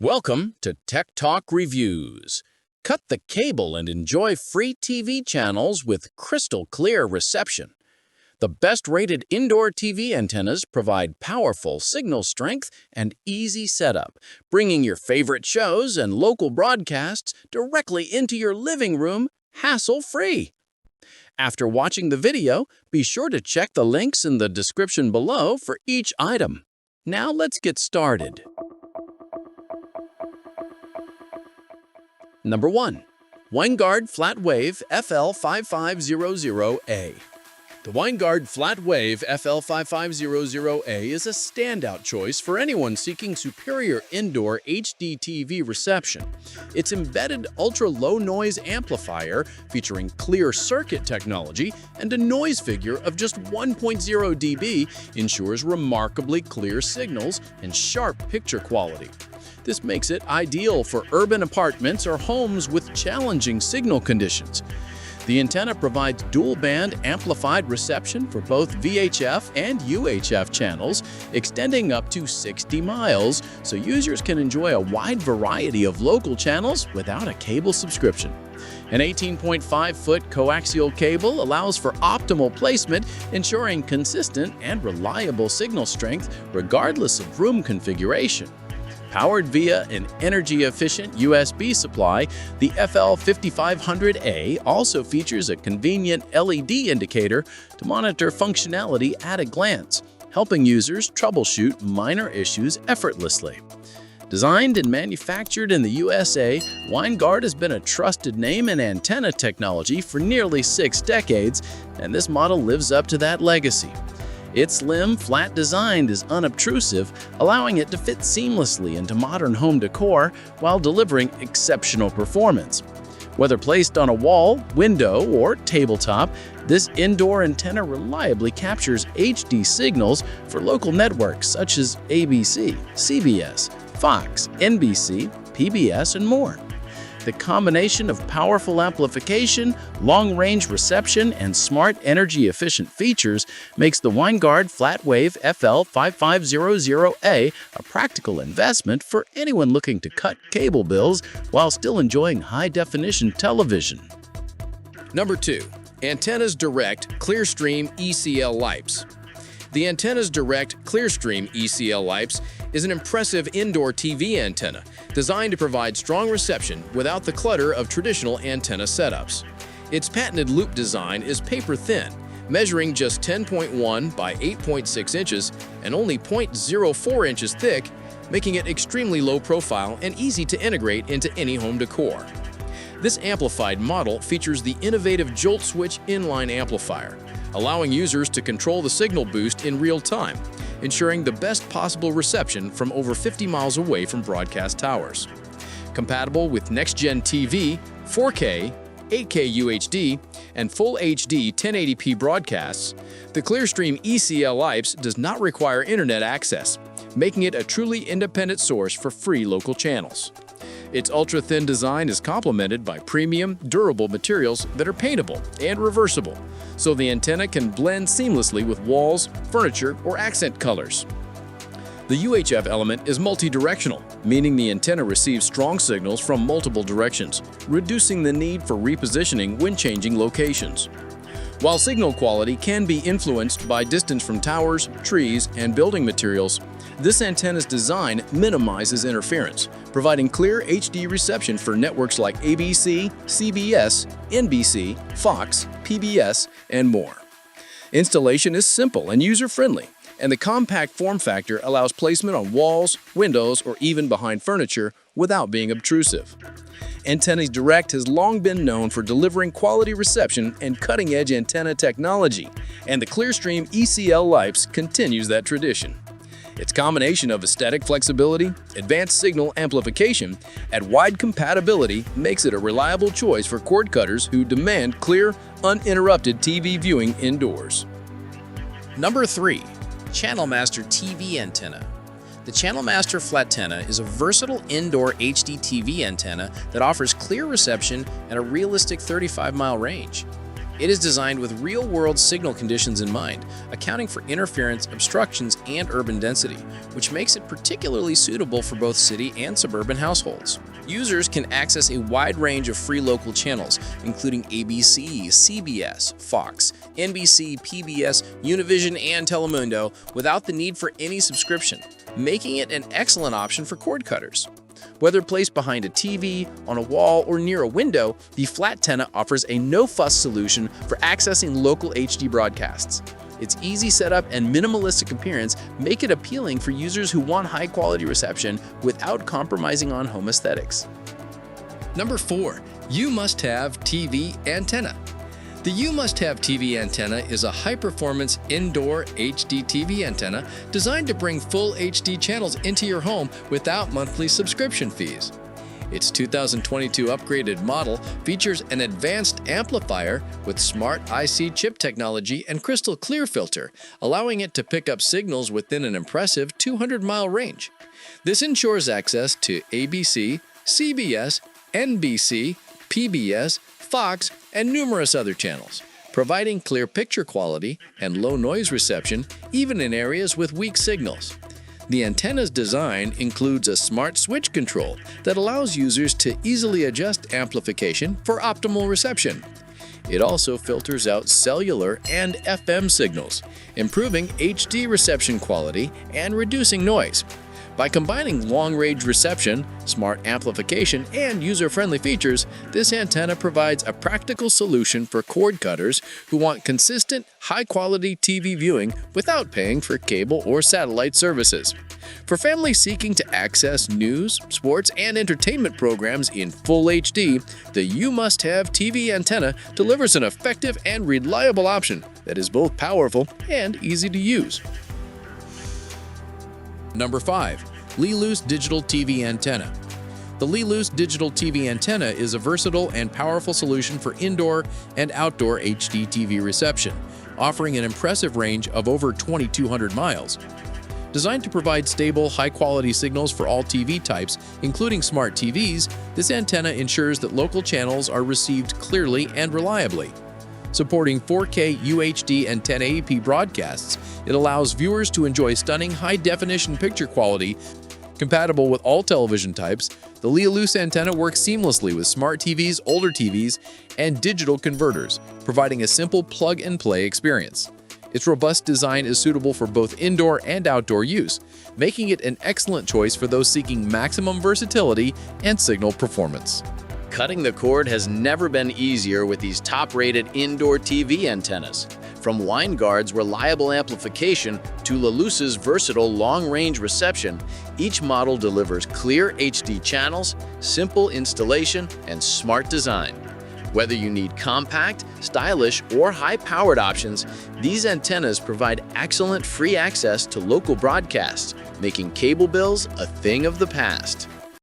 Welcome to Tech Talk Reviews. Cut the cable and enjoy free TV channels with crystal clear reception. The best-rated indoor TV antennas provide powerful signal strength and easy setup, bringing your favorite shows and local broadcasts directly into your living room, hassle-free. After watching the video, be sure to check the links in the description below for each item. Now let's get started. Number 1. Winegard FlatWave FL5500A. The Winegard FlatWave FL5500A is a standout choice for anyone seeking superior indoor hdtv reception. Its embedded ultra-low noise amplifier featuring clear circuit technology and a noise figure of just 1.0 dB ensures remarkably clear signals and sharp picture quality. This makes it ideal for urban apartments or homes with challenging signal conditions. The antenna provides dual-band amplified reception for both VHF and UHF channels, extending up to 60 miles, so users can enjoy a wide variety of local channels without a cable subscription. An 18.5-foot coaxial cable allows for optimal placement, ensuring consistent and reliable signal strength regardless of room configuration. Powered via an energy-efficient USB supply, the FL5500A also features a convenient LED indicator to monitor functionality at a glance, helping users troubleshoot minor issues effortlessly. Designed and manufactured in the USA, Winegard has been a trusted name in antenna technology for nearly 6 decades, and this model lives up to that legacy. Its slim, flat design is unobtrusive, allowing it to fit seamlessly into modern home decor while delivering exceptional performance. Whether placed on a wall, window, or tabletop, this indoor antenna reliably captures HD signals for local networks such as ABC, CBS, Fox, NBC, PBS, and more. The combination of powerful amplification, long-range reception, and smart energy-efficient features makes the Winegard FlatWave FL5500A a practical investment for anyone looking to cut cable bills while still enjoying high-definition television. Number 2. Antennas Direct ClearStream ECL LiPes. The Antennas Direct ClearStream ECL LiPes is an impressive indoor TV antenna designed to provide strong reception without the clutter of traditional antenna setups. Its patented loop design is paper-thin, measuring just 10.1 by 8.6 inches and only 0.04 inches thick, making it extremely low profile and easy to integrate into any home decor. This amplified model features the innovative Jolt Switch inline amplifier, allowing users to control the signal boost in real time, ensuring the best possible reception from over 50 miles away from broadcast towers. Compatible with next-gen TV, 4K, 8K UHD, and Full HD 1080p broadcasts, the ClearStream ECL LiPes does not require internet access, making it a truly independent source for free local channels. Its ultra-thin design is complemented by premium, durable materials that are paintable and reversible, so the antenna can blend seamlessly with walls, furniture, or accent colors. The UHF element is multi-directional, meaning the antenna receives strong signals from multiple directions, reducing the need for repositioning when changing locations. While signal quality can be influenced by distance from towers, trees, and building materials, this antenna's design minimizes interference, providing clear HD reception for networks like ABC, CBS, NBC, Fox, PBS, and more. Installation is simple and user-friendly, and the compact form factor allows placement on walls, windows, or even behind furniture without being obtrusive. Antennas Direct has long been known for delivering quality reception and cutting-edge antenna technology, and the ClearStream ECL LiPes continues that tradition. Its combination of aesthetic flexibility, advanced signal amplification, and wide compatibility makes it a reliable choice for cord cutters who demand clear, uninterrupted TV viewing indoors. Number 3. Channel Master TV Antenna. The Channel Master Flatenna is a versatile indoor hdtv antenna that offers clear reception and a realistic 35-mile range. It is designed with real-world signal conditions in mind, accounting for interference, obstructions, and urban density, which makes it particularly suitable for both city and suburban households. Users can access a wide range of free local channels, including ABC, CBS, Fox, NBC, PBS, Univision, and Telemundo, without the need for any subscription, making it an excellent option for cord cutters. Whether placed behind a TV, on a wall, or near a window, the Flatenna offers a no-fuss solution for accessing local HD broadcasts. Its easy setup and minimalistic appearance make it appealing for users who want high-quality reception without compromising on home aesthetics. Number 4. You must have TV antenna. The You Must Have TV antenna is a high-performance indoor hdtv antenna designed to bring full HD channels into your home without monthly subscription fees. Its 2022 upgraded model features an advanced amplifier with smart IC chip technology and crystal clear filter, allowing it to pick up signals within an impressive 200-mile range. This ensures access to ABC, CBS, NBC, PBS, Fox, and numerous other channels, providing clear picture quality and low noise reception even in areas with weak signals. The antenna's design includes a smart switch control that allows users to easily adjust amplification for optimal reception. It also filters out cellular and FM signals, improving HD reception quality and reducing noise. By combining long-range reception, smart amplification, and user-friendly features, this antenna provides a practical solution for cord cutters who want consistent, high-quality TV viewing without paying for cable or satellite services. For families seeking to access news, sports, and entertainment programs in full HD, the You Must Have TV antenna delivers an effective and reliable option that is both powerful and easy to use. Number 5. Leeluse Digital TV Antenna. The Leeluse Digital TV Antenna is a versatile and powerful solution for indoor and outdoor HD TV reception, offering an impressive range of over 2,200 miles. Designed to provide stable, high-quality signals for all TV types, including smart TVs, this antenna ensures that local channels are received clearly and reliably. Supporting 4K UHD and 1080p broadcasts, it allows viewers to enjoy stunning high-definition picture quality. Compatible with all television types, the Leeluse antenna works seamlessly with smart TVs, older TVs, and digital converters, providing a simple plug-and-play experience. Its robust design is suitable for both indoor and outdoor use, making it an excellent choice for those seeking maximum versatility and signal performance. Cutting the cord has never been easier with these top-rated indoor TV antennas. From Winegard's reliable amplification to Leeluse's versatile long-range reception, each model delivers clear HD channels, simple installation, and smart design. Whether you need compact, stylish, or high-powered options, these antennas provide excellent free access to local broadcasts, making cable bills a thing of the past.